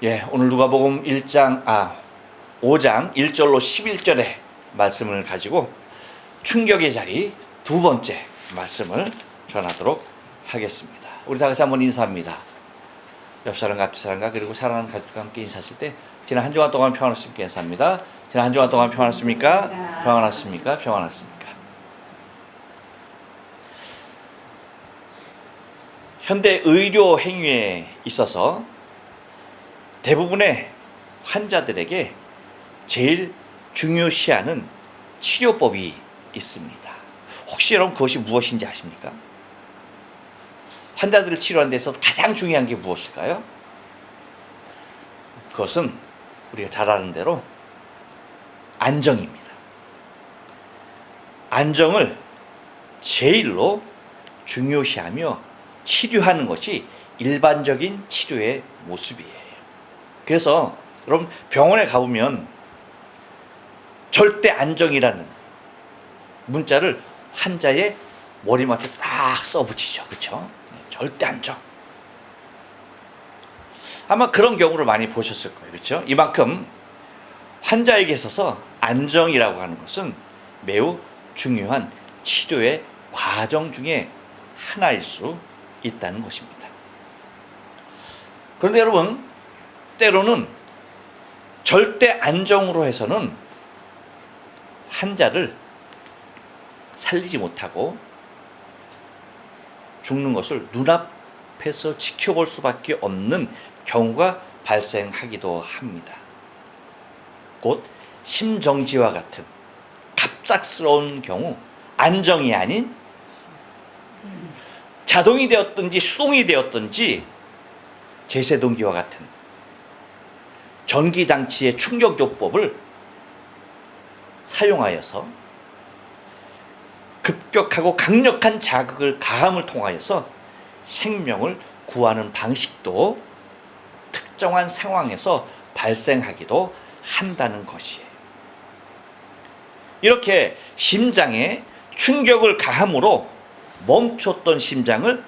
오늘 누가복음 5장 1절로 11절의 말씀을 가지고 충격의 자리 두 번째 말씀을 전하도록 하겠습니다. 우리 다 같이 한번 인사합니다. 옆사람과 앞사람과 그리고 사랑하는 가족과 함께 인사하실 때 지난 한 주간 동안 평안했습니까? 인사합니다. 지난 한 주간 동안 평안했습니까? 평안했습니까? 평안했습니까? 현대 의료 행위에 있어서 대부분의 환자들에게 제일 중요시하는 치료법이 있습니다. 혹시 여러분 그것이 무엇인지 아십니까? 환자들을 치료하는 데 있어서 가장 중요한 게 무엇일까요? 그것은 우리가 잘 아는 대로 안정입니다. 안정을 제일로 중요시하며 치료하는 것이 일반적인 치료의 모습이에요. 그래서 여러분 병원에 가보면 절대 안정이라는 문자를 환자의 머리맡에 딱 써붙이죠. 그렇죠? 절대 안정. 아마 그런 경우를 많이 보셨을 거예요. 그렇죠? 이만큼 환자에게 있어서 안정이라고 하는 것은 매우 중요한 치료의 과정 중에 하나일 수 있다는 것입니다. 그런데 여러분 때로는 절대 안정으로 해서는 환자를 살리지 못하고 죽는 것을 눈앞에서 지켜볼 수밖에 없는 경우가 발생하기도 합니다. 곧 심정지와 같은 갑작스러운 경우, 안정이 아닌 자동이 되었든지 수동이 되었든지 제세동기와 같은 전기장치의 충격요법을 사용하여서 급격하고 강력한 자극을 가함을 통하여서 생명을 구하는 방식도 특정한 상황에서 발생하기도 한다는 것이에요. 이렇게 심장에 충격을 가함으로 멈췄던 심장을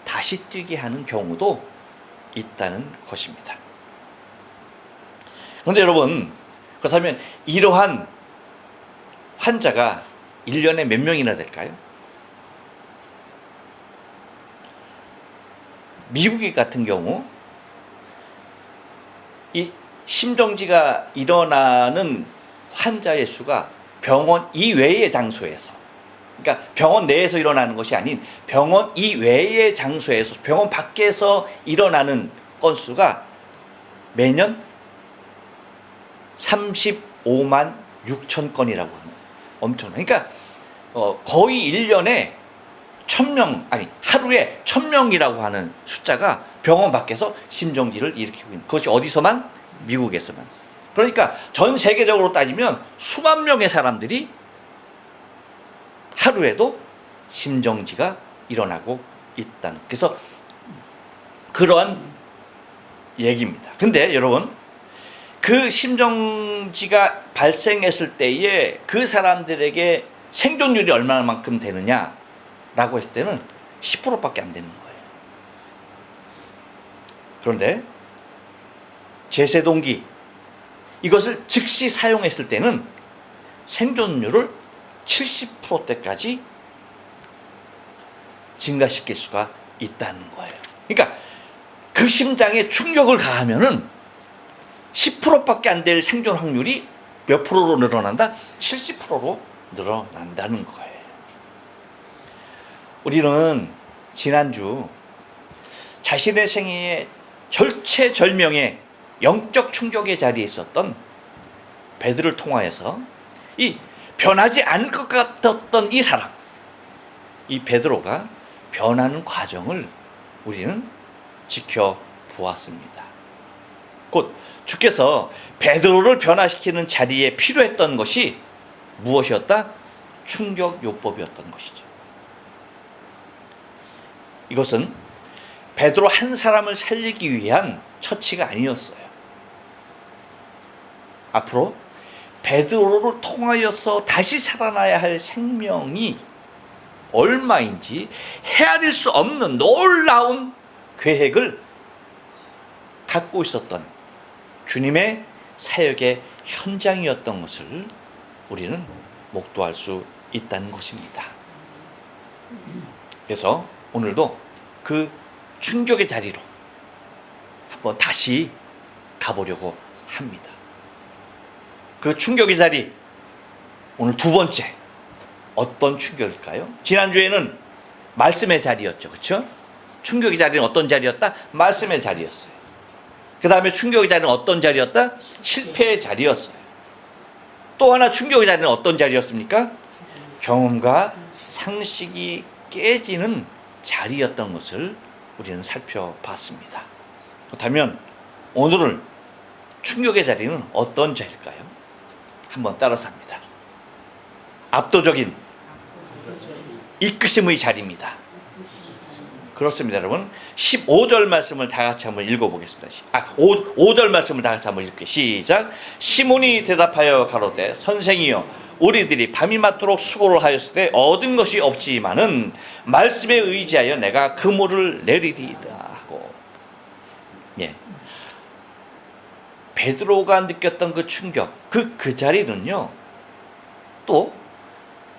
다시 뛰게 하는 경우도 있다는 것입니다. 그런데 여러분, 그렇다면 이러한 환자가 1년에 몇 명이나 될까요? 미국 같은 경우 이 심정지가 일어나는 환자의 수가 병원 이외의 장소에서, 그러니까 병원 내에서 일어나는 것이 아닌 병원 이외의 장소에서, 병원 밖에서 일어나는 건수가 매년 35만 6천 건이라고 하는 엄청나. 그러니까 거의 1년에 1000명, 아니 하루에 1000명이라고 하는 숫자가 병원 밖에서 심정지를 일으키고 있는, 그것이 어디서만? 미국에서만. 그러니까 전 세계적으로 따지면 수만 명의 사람들이 하루에도 심정지가 일어나고 있다는, 그래서 그러한 얘기입니다. 근데 여러분, 그 심정지가 발생했을 때에 그 사람들에게 생존율이 얼마만큼 되느냐라고 했을 때는 10%밖에 안 되는 거예요. 그런데 제세동기, 이것을 즉시 사용했을 때는 생존율을 70%대까지 증가시킬 수가 있다는 거예요. 그러니까 그 심장에 충격을 가하면은 10%밖에 안 될 생존 확률이 몇 프로로 늘어난다? 70%로 늘어난다는 거예요. 우리는 지난주 자신의 생애의 절체절명의 영적 충격의 자리에 있었던 베드로를 통하여서 이 변하지 않을 것 같았던 이 사람, 이 베드로가 변하는 과정을 우리는 지켜보았습니다. 곧 주께서 베드로를 변화시키는 자리에 필요했던 것이 무엇이었다? 충격요법이었던 것이죠. 이것은 베드로 한 사람을 살리기 위한 처치가 아니었어요. 앞으로 베드로를 통하여서 다시 살아나야 할 생명이 얼마인지 헤아릴 수 없는 놀라운 계획을 갖고 있었던 주님의 사역의 현장이었던 것을 우리는 목도할 수 있다는 것입니다. 그래서 오늘도 그 충격의 자리로 한번 다시 가보려고 합니다. 그 충격의 자리, 오늘 두 번째, 어떤 충격일까요? 지난주에는 말씀의 자리였죠. 그렇죠? 충격의 자리는 어떤 자리였다? 말씀의 자리였어요. 그 다음에 충격의 자리는 어떤 자리였다? 실패의 자리였어요. 또 하나 충격의 자리는 어떤 자리였습니까? 경험과 상식이 깨지는 자리였던 것을 우리는 살펴봤습니다. 그렇다면 오늘은 충격의 자리는 어떤 자리일까요? 한번 따라서 합니다. 압도적인 이끄심의 자리입니다. 그렇습니다, 여러분. 15절 말씀을 다 같이 한번 읽어보겠습니다. 5절 말씀을 다 같이 한번 읽을게요. 시작. 시몬이 대답하여 가로되 선생이여 우리들이 밤이 맞도록 수고를 하였을 때 얻은 것이 없지만은 말씀에 의지하여 내가 그물을 내리리이다 하고. 예. 베드로가 느꼈던 그 충격, 그 자리는요, 또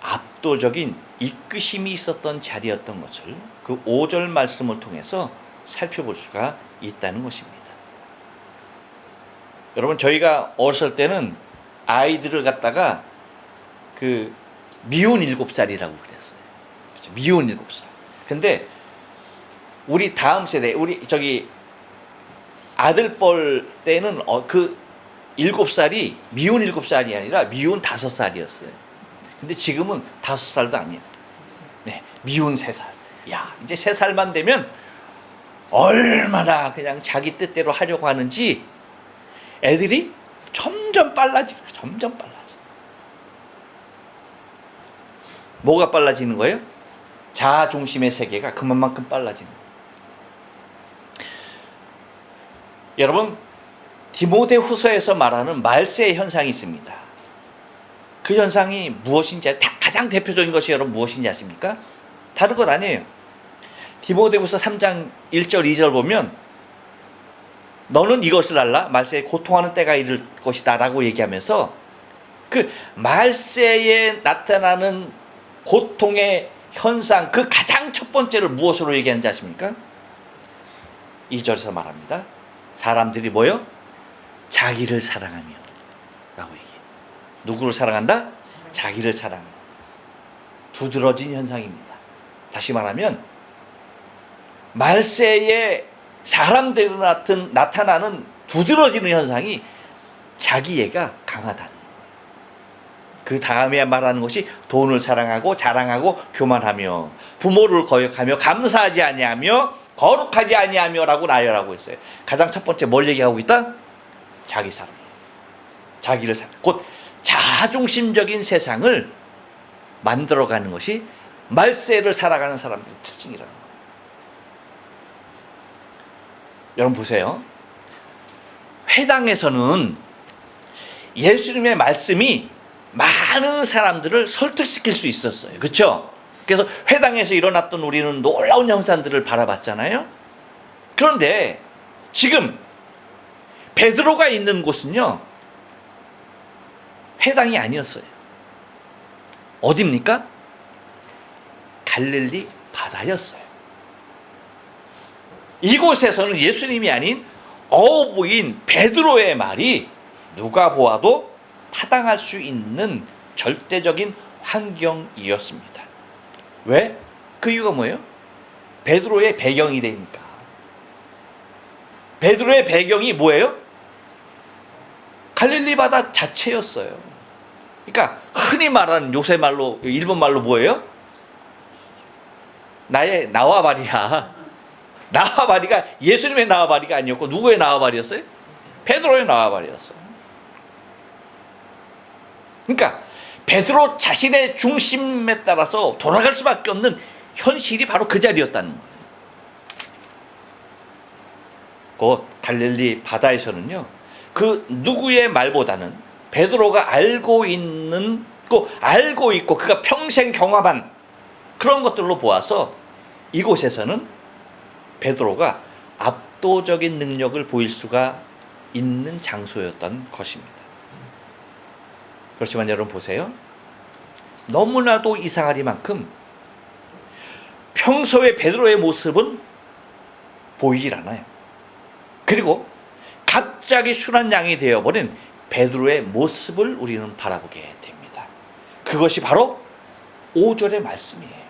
압도적인 이끄심이 있었던 자리였던 것을 그 5절 말씀을 통해서 살펴볼 수가 있다는 것입니다. 여러분, 저희가 어렸을 때는 아이들을 갖다가 그 미운 7살이라고 그랬어요. 그렇죠? 미운 7살. 근데 우리 다음 세대, 우리 저기 아들뻘 때는 그 7살이 미운 7살이 아니라 미운 5살이었어요. 근데 지금은 5살도 아니에요. 네, 미운 3살. 야, 이제 3살만 되면 얼마나 그냥 자기 뜻대로 하려고 하는지 애들이 점점 빨라지죠. 점점 빨라져. 뭐가 빨라지는 거예요? 자아 중심의 세계가 그만큼 빨라지는 거예요. 여러분, 디모데후서에서 말하는 말세의 현상이 있습니다. 그 현상이 무엇인지, 가장 대표적인 것이 여러분 무엇인지 아십니까? 다른 것 아니에요. 디모데후서 3장 1절 2절 보면 너는 이것을 알라, 말세에 고통하는 때가 이를 것이다 라고 얘기하면서 그 말세에 나타나는 고통의 현상, 그 가장 첫 번째를 무엇으로 얘기하는지 아십니까? 2절에서 말합니다. 사람들이 뭐요? 자기를 사랑하며 라고 얘기해요. 누구를 사랑한다? 자기를 사랑하며. 두드러진 현상입니다. 다시 말하면 말세에 사람들로 나타나는 두드러지는 현상이 자기애가 강하다는 거예요. 그 다음에 말하는 것이 돈을 사랑하고 자랑하고 교만하며 부모를 거역하며 감사하지 아니하며 거룩하지 아니하며 라고 나열하고 있어요. 가장 첫 번째 뭘 얘기하고 있다? 자기 사랑. 자기를 사랑. 곧 자아중심적인 세상을 만들어가는 것이 말세를 살아가는 사람들의 특징이라는 거예요. 여러분 보세요. 회당에서는 예수님의 말씀이 많은 사람들을 설득시킬 수 있었어요. 그렇죠? 그래서 회당에서 일어났던 우리는 놀라운 형상들을 바라봤잖아요. 그런데 지금 베드로가 있는 곳은요, 회당이 아니었어요. 어디입니까? 갈릴리 바다였어요. 이곳에서는 예수님이 아닌 어부인 베드로의 말이 누가 보아도 타당할 수 있는 절대적인 환경이었습니다. 왜? 그 이유가 뭐예요? 베드로의 배경이 되니까. 베드로의 배경이 뭐예요? 갈릴리 바다 자체였어요. 그러니까 흔히 말하는 요새 말로, 일본 말로 뭐예요? 나와바리야. 나와바리가 예수님의 나와바리가 아니었고 누구의 나와바리였어요? 베드로의 나와바리였어요. 그러니까 베드로 자신의 중심에 따라서 돌아갈 수밖에 없는 현실이 바로 그 자리였다는 거예요. 그 갈릴리 바다에서는요, 그 누구의 말보다는 베드로가 알고 있고 그가 평생 경험한 그런 것들로 보아서 이곳에서는 베드로가 압도적인 능력을 보일 수가 있는 장소였던 것입니다. 그렇지만 여러분 보세요. 너무나도 이상하리만큼 평소에 베드로의 모습은 보이질 않아요. 그리고 갑자기 순한 양이 되어버린 베드로의 모습을 우리는 바라보게 됩니다. 그것이 바로 5절의 말씀이에요.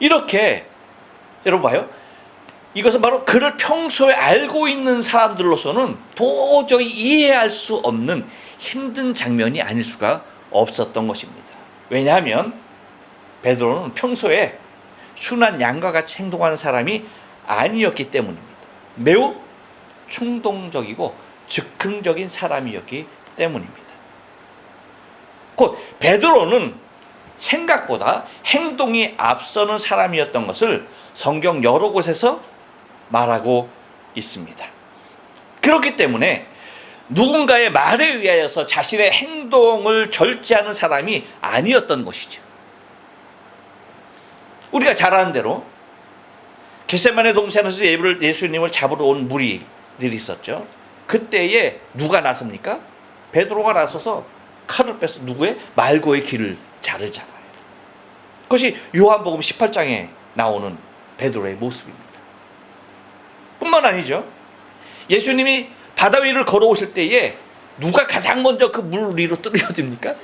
이렇게 여러분 봐요. 이것은 바로 그를 평소에 알고 있는 사람들로서는 도저히 이해할 수 없는 힘든 장면이 아닐 수가 없었던 것입니다. 왜냐하면 베드로는 평소에 순한 양과 같이 행동하는 사람이 아니었기 때문입니다. 매우 충동적이고 즉흥적인 사람이었기 때문입니다. 곧 베드로는 생각보다 행동이 앞서는 사람이었던 것을 성경 여러 곳에서 말하고 있습니다. 그렇기 때문에 누군가의 말에 의하여서 자신의 행동을 절제하는 사람이 아니었던 것이죠. 우리가 잘 아는 대로 겟세마네 동산에서 예수님을 잡으러 온 무리들이 있었죠. 그때에 누가 나섭니까? 베드로가 나서서 칼을 빼서 누구의? 말고의 귀를 자르잖아요. 그것이 요한복음 18장에 나오는 베드로의 모습입니다. 뿐만 아니죠. 예수님이 바다 위를 걸어오실 때에 누가 가장 먼저 그 물 위로 떨어집니까?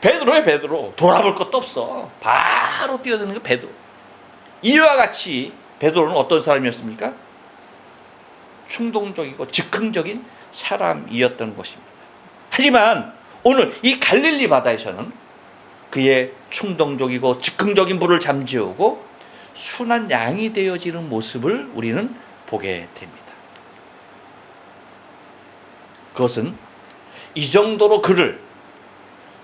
베드로예요. 베드로. 돌아볼 것도 없어. 바로 뛰어드는 게 베드로. 이와 같이 베드로는 어떤 사람이었습니까? 충동적이고 즉흥적인 사람이었던 것입니다. 하지만 오늘 이 갈릴리 바다에서는 그의 충동적이고 즉흥적인 불을 잠재우고 순한 양이 되어지는 모습을 우리는 보게 됩니다. 그것은 이 정도로 그를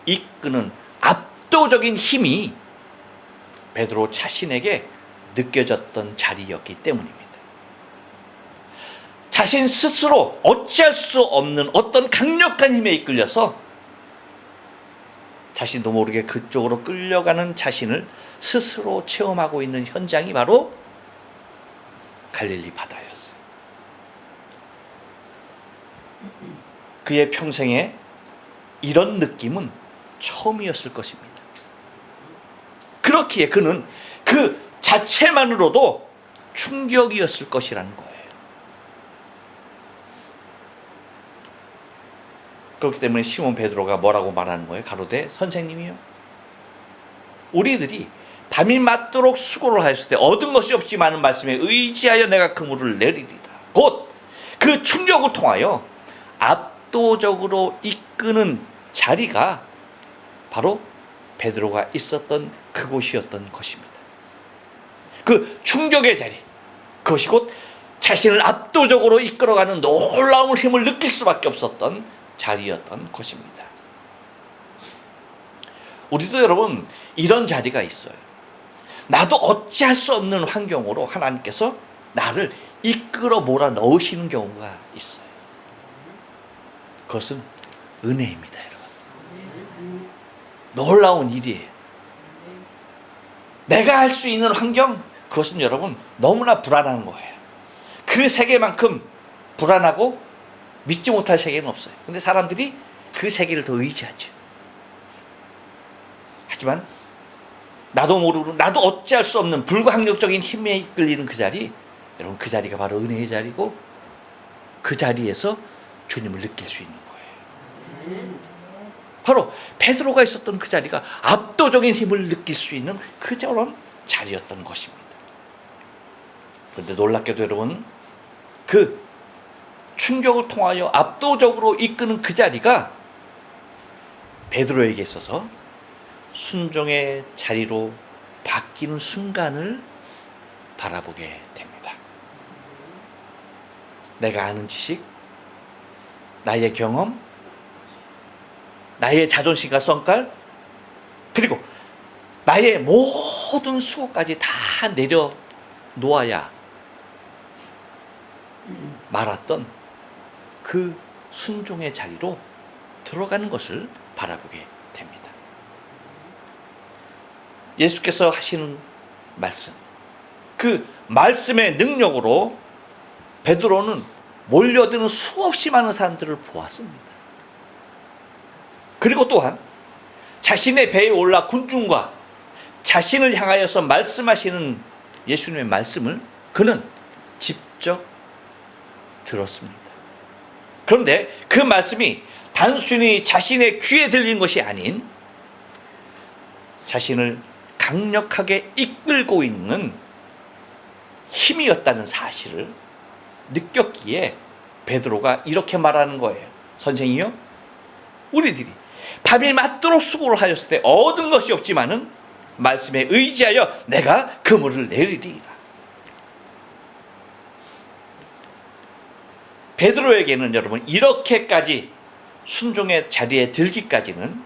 이끄는 압도적인 힘이 베드로 자신에게 느껴졌던 자리였기 때문입니다. 자신 스스로 어찌할 수 없는 어떤 강력한 힘에 이끌려서 자신도 모르게 그쪽으로 끌려가는 자신을 스스로 체험하고 있는 현장이 바로 갈릴리 바다였어요. 그의 평생에 이런 느낌은 처음이었을 것입니다. 그렇기에 그는 그 자체만으로도 충격이었을 것이라는 거예요. 그렇기 때문에 시몬 베드로가 뭐라고 말하는 거예요? 가로되 선생님이요, 우리들이 밤이 맞도록 수고를 하였을 때 얻은 것이 없지 많은 말씀에 의지하여 내가 그물을 내리리다. 곧 그 충격을 통하여 압도적으로 이끄는 자리가 바로 베드로가 있었던 그곳이었던 것입니다. 그 충격의 자리, 그것이 곧 자신을 압도적으로 이끌어가는 놀라운 힘을 느낄 수밖에 없었던 자리였던 것입니다. 우리도 여러분 이런 자리가 있어요. 나도 어찌할 수 없는 환경으로 하나님께서 나를 이끌어 몰아넣으시는 경우가 있어요. 그것은 은혜입니다, 여러분. 놀라운 일이에요. 내가 할 수 있는 환경, 그것은 여러분 너무나 불안한 거예요. 그 세계만큼 불안하고 믿지 못할 세계는 없어요. 근데 사람들이 그 세계를 더 의지하죠. 하지만 나도 모르고 나도 어찌할 수 없는 불가항력적인 힘에 이끌리는 그 자리, 여러분 그 자리가 바로 은혜의 자리고 그 자리에서 주님을 느낄 수 있는 거예요. 바로 베드로가 있었던 그 자리가 압도적인 힘을 느낄 수 있는 그런 자리였던 것입니다. 그런데 놀랍게도 여러분 그 충격을 통하여 압도적으로 이끄는 그 자리가 베드로에게 있어서 순종의 자리로 바뀌는 순간을 바라보게 됩니다. 내가 아는 지식, 나의 경험, 나의 자존심과 성깔, 그리고 나의 모든 수고까지 다 내려놓아야 말았던 그 순종의 자리로 들어가는 것을 바라보게 됩니다. 예수께서 하시는 말씀, 그 말씀의 능력으로 베드로는 몰려드는 수없이 많은 사람들을 보았습니다. 그리고 또한 자신의 배에 올라 군중과 자신을 향하여서 말씀하시는 예수님의 말씀을 그는 직접 들었습니다. 그런데 그 말씀이 단순히 자신의 귀에 들린 것이 아닌 자신을 강력하게 이끌고 있는 힘이었다는 사실을 느꼈기에 베드로가 이렇게 말하는 거예요. 선생이요, 우리들이 밤이 맞도록 수고를 하였을 때 얻은 것이 없지만은 말씀에 의지하여 내가 그물을 내리리이다. 베드로에게는 여러분 이렇게까지 순종의 자리에 들기까지는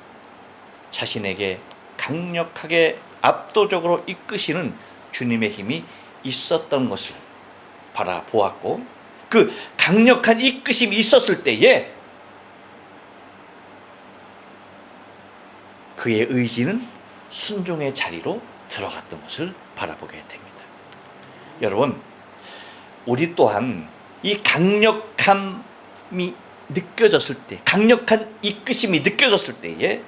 자신에게 강력하게 압도적으로 이끄시는 주님의 힘이 있었던 것을 바라보았고, 그 강력한 이끄심이 있었을 때에 그의 의지는 순종의 자리로 들어갔던 것을 바라보게 됩니다. 여러분, 우리 또한 이 강력함이 느껴졌을 때, 강력한 이끄심이 느껴졌을 때에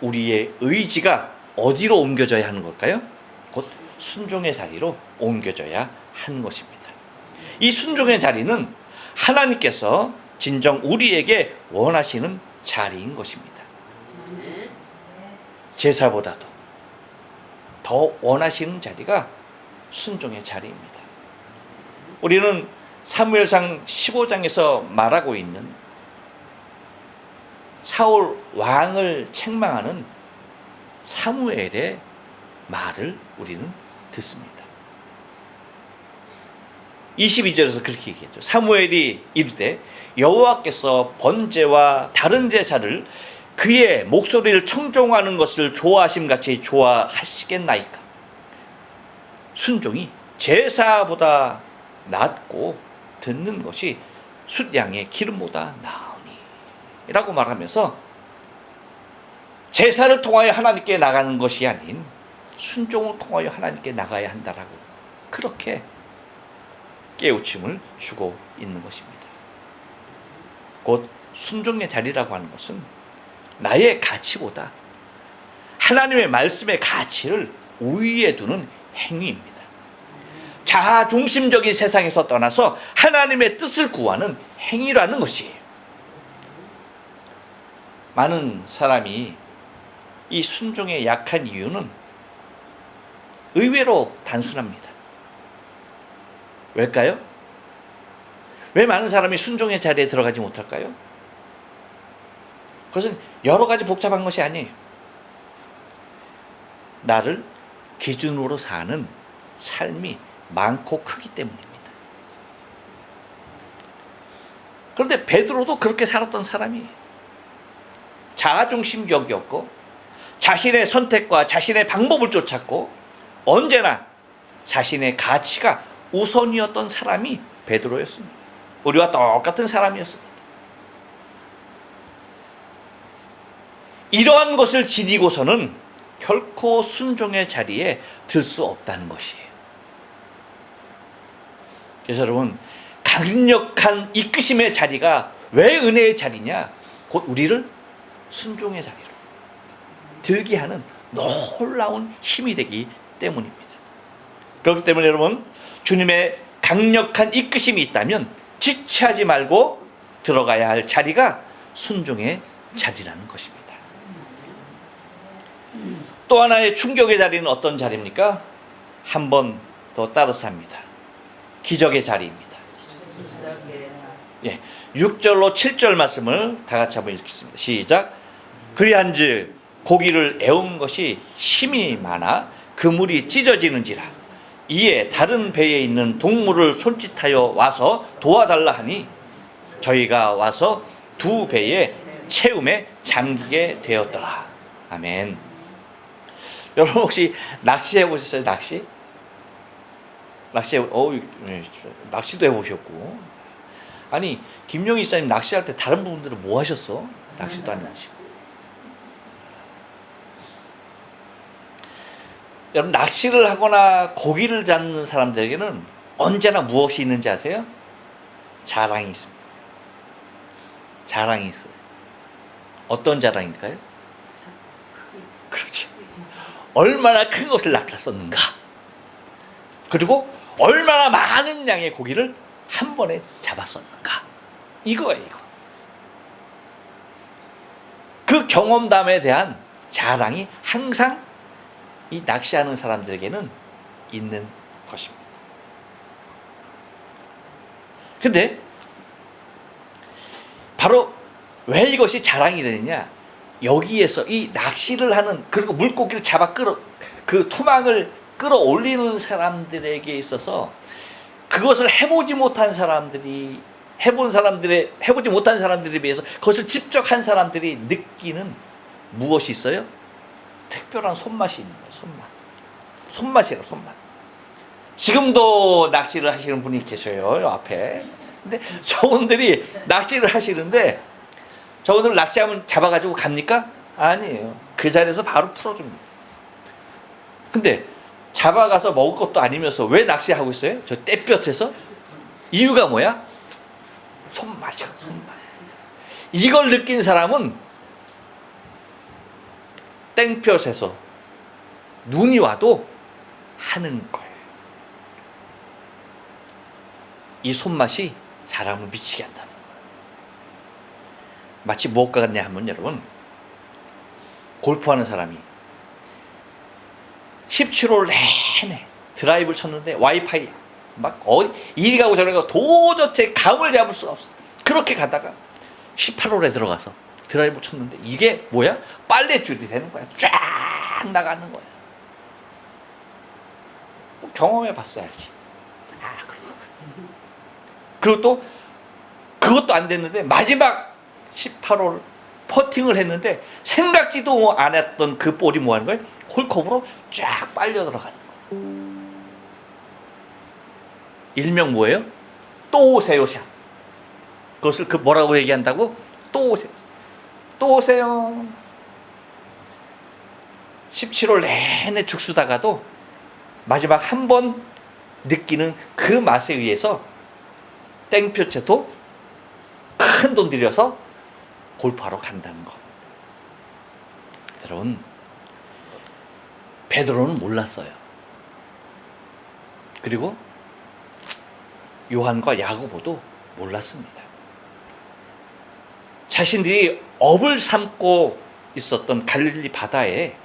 우리의 의지가 어디로 옮겨져야 하는 걸까요? 곧 순종의 자리로 옮겨져야 하는 것입니다. 이 순종의 자리는 하나님께서 진정 우리에게 원하시는 자리인 것입니다. 제사보다도 더 원하시는 자리가 순종의 자리입니다. 우리는 사무엘상 15장에서 말하고 있는 사울 왕을 책망하는 사무엘의 말을 우리는 듣습니다. 22절에서 그렇게 얘기했죠. 사무엘이 이르되 여호와께서 번제와 다른 제사를 그의 목소리를 청종하는 것을 좋아하심같이 좋아하시겠나이까. 순종이 제사보다 낫고 듣는 것이 숫양의 기름보다 나으니 라고 말하면서 제사를 통하여 하나님께 나가는 것이 아닌 순종을 통하여 하나님께 나가야 한다라고 그렇게 깨우침을 주고 있는 것입니다. 곧 순종의 자리라고 하는 것은 나의 가치보다 하나님의 말씀의 가치를 우위에 두는 행위입니다. 자아중심적인 세상에서 떠나서 하나님의 뜻을 구하는 행위라는 것이에요. 많은 사람이 이 순종에 약한 이유는 의외로 단순합니다. 왜일까요? 왜 많은 사람이 순종의 자리에 들어가지 못할까요? 그것은 여러 가지 복잡한 것이 아니에요. 나를 기준으로 사는 삶이 많고 크기 때문입니다. 그런데 베드로도 그렇게 살았던 사람이에요. 자아중심적이었고 자신의 선택과 자신의 방법을 쫓았고 언제나 자신의 가치가 우선이었던 사람이 베드로였습니다. 우리와 똑같은 사람이었습니다. 이러한 것을 지니고서는 결코 순종의 자리에 들 수 없다는 것이에요. 그래서 여러분, 강력한 이끄심의 자리가 왜 은혜의 자리냐? 곧 우리를 순종의 자리로 들게 하는 놀라운 힘이 되기 때문입니다. 그렇기 때문에 여러분, 주님의 강력한 이끄심이 있다면 지체하지 말고 들어가야 할 자리가 순종의 자리라는 것입니다. 또 하나의 충격의 자리는 어떤 자리입니까? 한 번 더 따라서 합니다. 기적의 자리입니다. 예, 6절로 7절 말씀을 다 같이 한번 읽겠습니다. 시작. 그리한즉 고기를 애운 것이 힘이 많아 그물이 찢어지는지라. 이에 다른 배에 있는 동물을 손짓하여 와서 도와달라 하니 저희가 와서 두 배의 채움에 잠기게 되었더라. 아멘. 여러분 혹시 낚시해 보셨어요? 낚시도 해보셨고. 아니 김용희 사님 낚시할 때 다른 분들은 뭐 하셨어? 낚시도 안 하시고. 여러분, 낚시를 하거나 고기를 잡는 사람들에게는 언제나 무엇이 있는지 아세요? 자랑이 있습니다. 자랑이 있어요. 어떤 자랑일까요? 그렇죠. 얼마나 큰 것을 낚았었는가. 그리고 얼마나 많은 양의 고기를 한 번에 잡았었는가. 이거예요, 이거. 그 경험담에 대한 자랑이 항상 이 낚시하는 사람들에게는 있는 것입니다. 근데 바로 왜 이것이 자랑이 되느냐? 여기에서 이 낚시를 하는, 그리고 물고기를 잡아 그 투망을 끌어올리는 사람들에게 있어서 그것을 해보지 못한 사람들이, 해보지 못한 사람들에 비해서 그것을 직접 한 사람들이 느끼는 무엇이 있어요? 특별한 손맛이 있는 거예요. 손맛이에요, 손맛. 지금도 낚시를 하시는 분이 계셔요, 앞에. 근데 저분들이 낚시를 하시는데, 저분들 낚시하면 잡아가지고 갑니까? 아니에요. 그 자리에서 바로 풀어줍니다. 근데 잡아가서 먹을 것도 아니면서 왜 낚시하고 있어요? 저 떼볕에서? 이유가 뭐야? 손맛이야, 손맛. 이걸 느낀 사람은 땡볕에서 눈이 와도 하는 거예요. 이 손맛이 사람을 미치게 한다는 거예요. 마치 무엇과 같냐 하면, 여러분, 골프하는 사람이 17홀 내내 드라이브를 쳤는데 와이파이 막 이리 가고 저리 가고 도저히 감을 잡을 수가 없어. 그렇게 가다가 18홀에 들어가서 드라이브 쳤는데 이게 뭐야? 빨래줄이 되는 거야. 쫙 나가는 거야. 경험해 봤어야지. 그리고 또 그것도 안 됐는데 마지막 18홀 퍼팅을 했는데 생각지도 안 했던 그 볼이 뭐 하는 거예요? 홀컵으로 쫙 빨려 들어가는 거예요. 일명 뭐예요? 또 오세요 샷. 그것을 그 뭐라고 얘기한다고? 또 오세요. 또 오세요. 17홀 내내 죽수다가도 마지막 한 번 느끼는 그 맛에 의해서 땡볕에도 큰 돈 들여서 골프하러 간다는 거. 여러분, 베드로는 몰랐어요. 그리고 요한과 야고보도 몰랐습니다. 자신들이 업을 삼고 있었던 갈릴리 바다에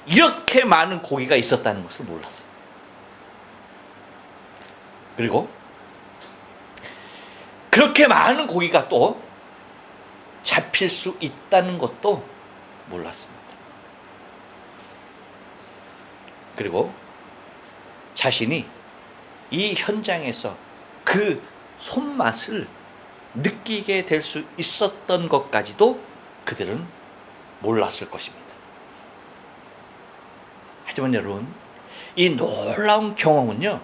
이렇게 많은 고기가 있었다는 것을 몰랐어요. 그리고 그렇게 많은 고기가 또 잡힐 수 있다는 것도 몰랐습니다. 그리고 자신이 이 현장에서 그 손맛을 느끼게 될 수 있었던 것까지도 그들은 몰랐을 것입니다. 하지만 여러분, 이 놀라운 경험은요,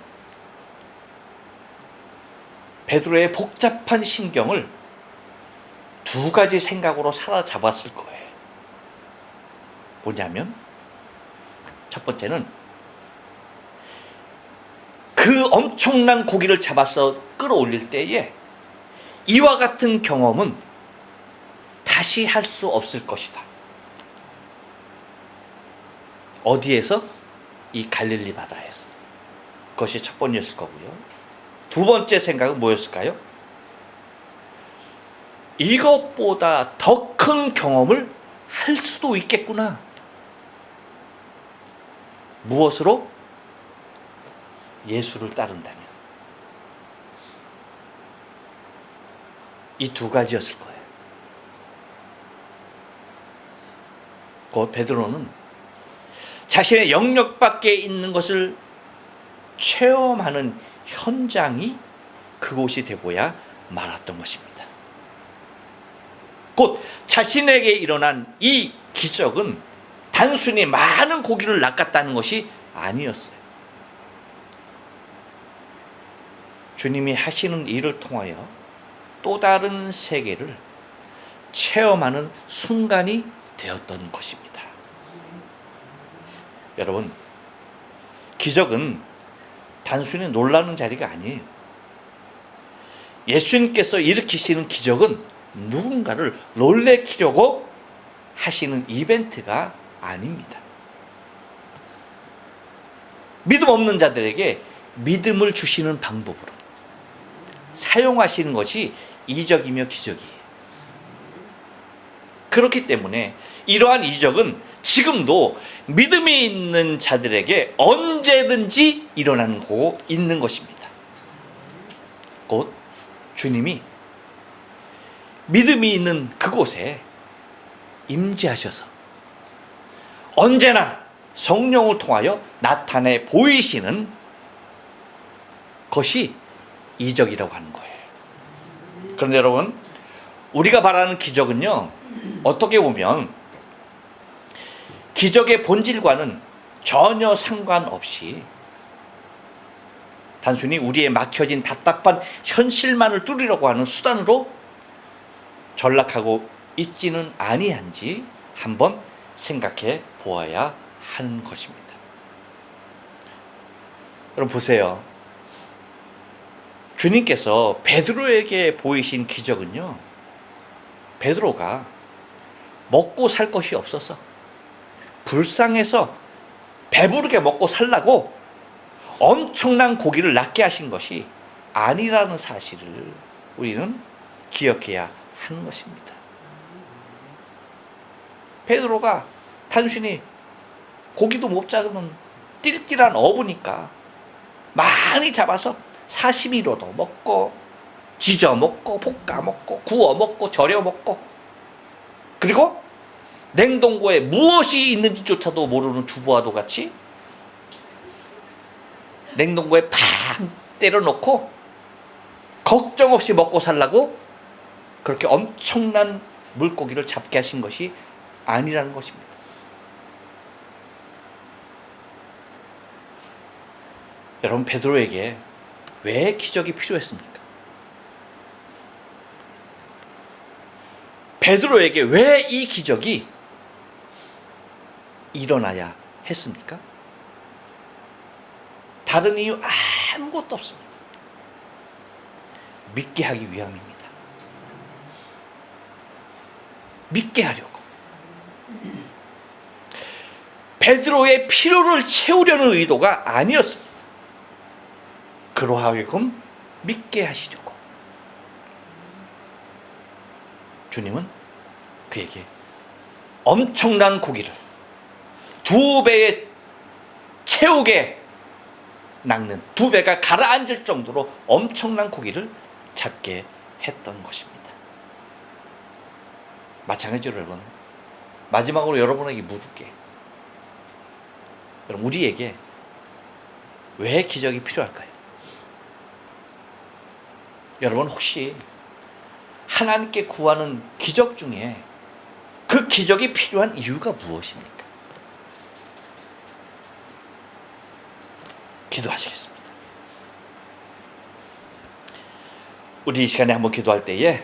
베드로의 복잡한 심경을 두 가지 생각으로 사로잡았을 거예요. 뭐냐면, 첫 번째는 그 엄청난 고기를 잡아서 끌어올릴 때에 이와 같은 경험은 다시 할 수 없을 것이다. 어디에서? 이 갈릴리 바다에서. 그것이 첫 번째였을 거고요. 두 번째 생각은 뭐였을까요? 이것보다 더 큰 경험을 할 수도 있겠구나. 무엇으로? 예수를 따른다면. 이 두 가지였을 거예요. 곧 베드로는 자신의 영역 밖에 있는 것을 체험하는 현장이 그곳이 되고야 말았던 것입니다. 곧 자신에게 일어난 이 기적은 단순히 많은 고기를 낚았다는 것이 아니었어요. 주님이 하시는 일을 통하여 또 다른 세계를 체험하는 순간이 되었던 것입니다. 여러분, 기적은 단순히 놀라는 자리가 아니에요. 예수님께서 일으키시는 기적은 누군가를 놀래키려고 하시는 이벤트가 아닙니다. 믿음 없는 자들에게 믿음을 주시는 방법으로 사용하시는 것이 이적이며 기적이에요. 그렇기 때문에 이러한 이적은 지금도 믿음이 있는 자들에게 언제든지 일어나고 있는 것입니다. 곧 주님이 믿음이 있는 그곳에 임재하셔서 언제나 성령을 통하여 나타내 보이시는 것이 이적이라고 하는 거예요. 그런데 여러분, 우리가 바라는 기적은요, 어떻게 보면 기적의 본질과는 전혀 상관없이 단순히 우리의 막혀진 답답한 현실만을 뚫으려고 하는 수단으로 전락하고 있지는 아니한지 한번 생각해 보아야 하는 것입니다. 여러분 보세요. 주님께서 베드로에게 보이신 기적은요, 베드로가 먹고 살 것이 없어서 불쌍해서 배부르게 먹고 살라고 엄청난 고기를 낫게 하신 것이 아니라는 사실을 우리는 기억해야 하는 것입니다. 베드로가 단순히 고기도 못 잡으면 띨띨한 어부니까 많이 잡아서 사시미로도 먹고 지져 먹고 볶아 먹고 구워 먹고 절여 먹고, 그리고 냉동고에 무엇이 있는지조차도 모르는 주부와도 같이 냉동고에 팍 때려놓고 걱정 없이 먹고 살라고 그렇게 엄청난 물고기를 잡게 하신 것이 아니라는 것입니다. 여러분, 베드로에게 왜 기적이 필요했습니까? 베드로에게 왜 이 기적이 일어나야 했습니까? 다른 이유 아무것도 없습니다. 믿게 하기 위함입니다. 믿게 하려고. 베드로의 필요를 채우려는 의도가 아니었습니다. 그러하여금 믿게 하시려고. 주님은 그에게 엄청난 고기를 2배에 채우게 낚는, 2배가 가라앉을 정도로 엄청난 고기를 잡게 했던 것입니다. 마찬가지로 여러분, 마지막으로 여러분에게 물을게. 여러분, 우리에게 왜 기적이 필요할까요? 여러분, 혹시 하나님께 구하는 기적 중에 그 기적이 필요한 이유가 무엇입니까? 기도하시겠습니다. 우리 이 시간에 한번 기도할 때에